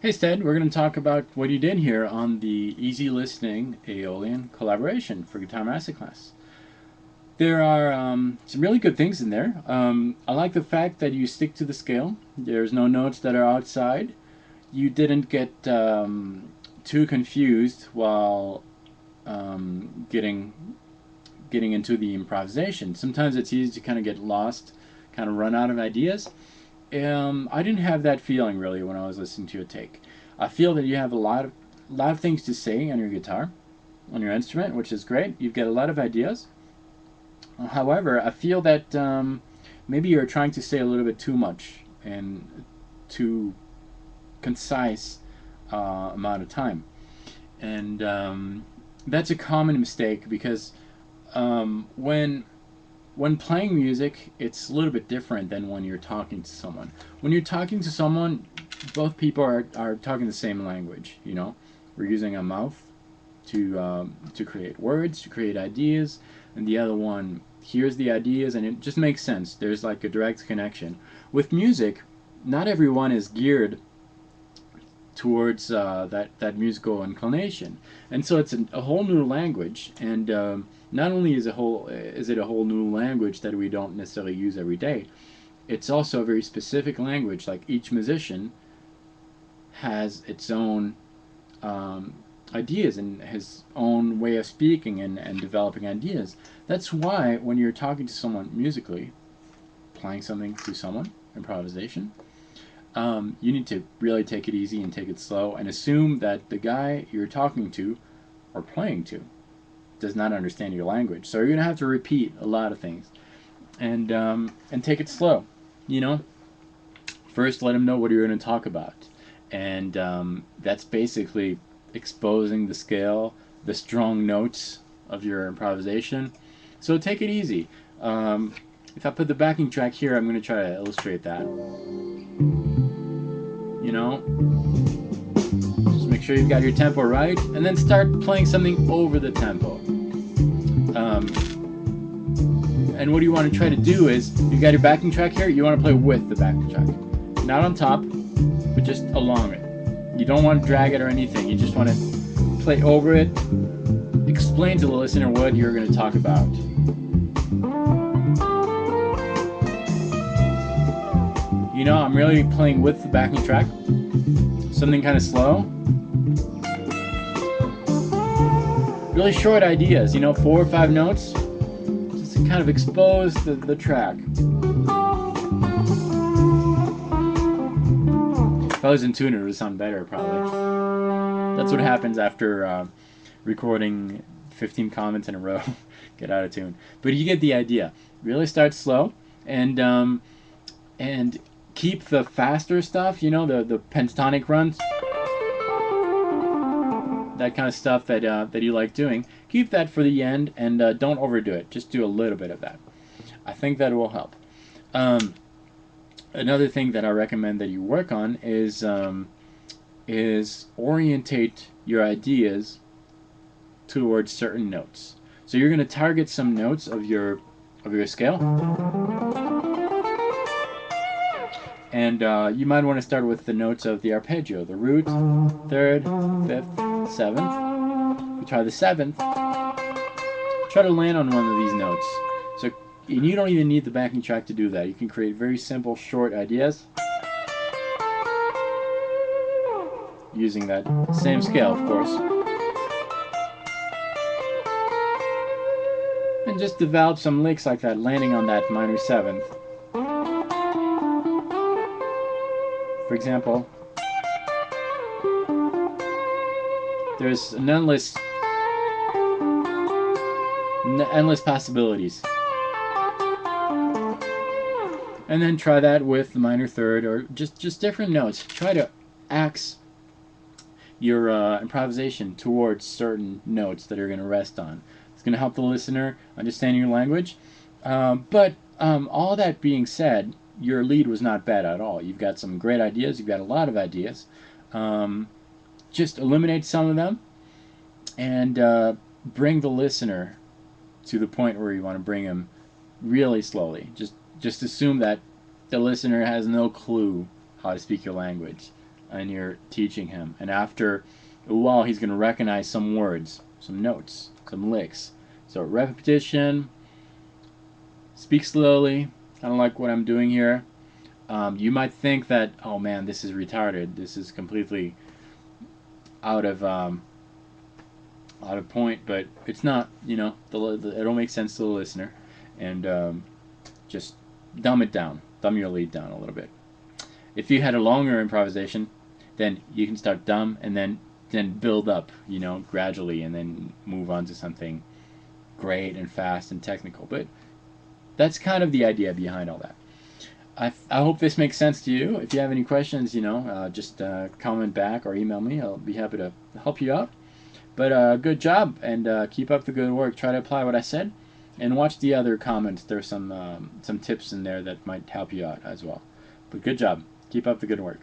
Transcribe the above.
Hey Sted, we're going to talk about what you did here on the Easy Listening Aeolian collaboration for Guitar Masterclass. There are some really good things in there. I like the fact that you stick to the scale. There's no notes that are outside. You didn't get too confused while getting into the improvisation. Sometimes it's easy to kind of get lost, kind of run out of ideas. I didn't have that feeling really when I was listening to your take. I feel that you have a lot of things to say on your guitar, on your instrument, which is great. You've got a lot of ideas. However, I feel that maybe you're trying to say a little bit too much and too concise amount of time, and that's a common mistake because when playing music, it's a little bit different than when you're talking to someone. When you're talking to someone, both people are talking the same language. We're using a mouth to create words, to create ideas, and the other one hears the ideas, and it just makes sense. There's like a direct connection. With music, not everyone is geared towards that musical inclination, and so it's a whole new language. And not only is it a whole new language that we don't necessarily use every day, it's also a very specific language. Like each musician has its own ideas and his own way of speaking and developing ideas. That's why when you're talking to someone musically, playing something to someone, improvisation, you need to really take it easy and take it slow and assume that the guy you're talking to or playing to does not understand your language. So you're going to have to repeat a lot of things and take it slow. You know, first let him know what you're going to talk about, and that's basically exposing the scale, the strong notes of your improvisation. So take it easy. If I put the backing track here, I'm going to try to illustrate that. You know, just make sure you've got your tempo right, and then start playing something over the tempo. And what you want to try to do is, you got your backing track here, you want to play with the backing track. Not on top, but just along it. You don't want to drag it or anything, you just want to play over it, explain to the listener what you're going to talk about. You know, I'm really playing with the backing track. Something kind of slow. Really short ideas, 4 or 5 notes. Just to kind of expose the track. If I was in tune, it would sound better, probably. That's what happens after recording 15 comments in a row. Get out of tune. But you get the idea. Really start slow, and keep the faster stuff, the pentatonic runs, that kind of stuff that you like doing. Keep that for the end, and don't overdo it. Just do a little bit of that. I think that will help. Another thing that I recommend that you work on is orientate your ideas towards certain notes. So you're going to target some notes of your scale. And you might want to start with the notes of the arpeggio, the root, third, fifth, seventh. We try the seventh. Try to land on one of these notes. So, and you don't even need the backing track to do that. You can create very simple, short ideas using that same scale, of course. And just develop some licks like that, landing on that minor seventh. For example, there's an endless possibilities. And then try that with the minor third, or just different notes. Try to axe your improvisation towards certain notes that are going to rest on. It's going to help the listener understand your language. But all that being said, your lead was not bad at all. You've got some great ideas. You've got a lot of ideas. Just eliminate some of them and bring the listener to the point where you want to bring him really slowly. Just assume that the listener has no clue how to speak your language. and you're teaching him. And after a while, he's going to recognize some words, some notes, some licks. So repetition, speak slowly. I don't like what I'm doing here. You might think that, oh man, this is retarded. This is completely out of point, but it's not. You know, it'll make sense to the listener, and just dumb it down, dumb your lead down a little bit. If you had a longer improvisation, then you can start dumb and then build up, you know, gradually, and then move on to something great and fast and technical. But that's kind of the idea behind all that. I hope this makes sense to you. If you have any questions, you know, just comment back or email me. I'll be happy to help you out. But good job, and keep up the good work. Try to apply what I said, and watch the other comments. There's some tips in there that might help you out as well. But good job. Keep up the good work.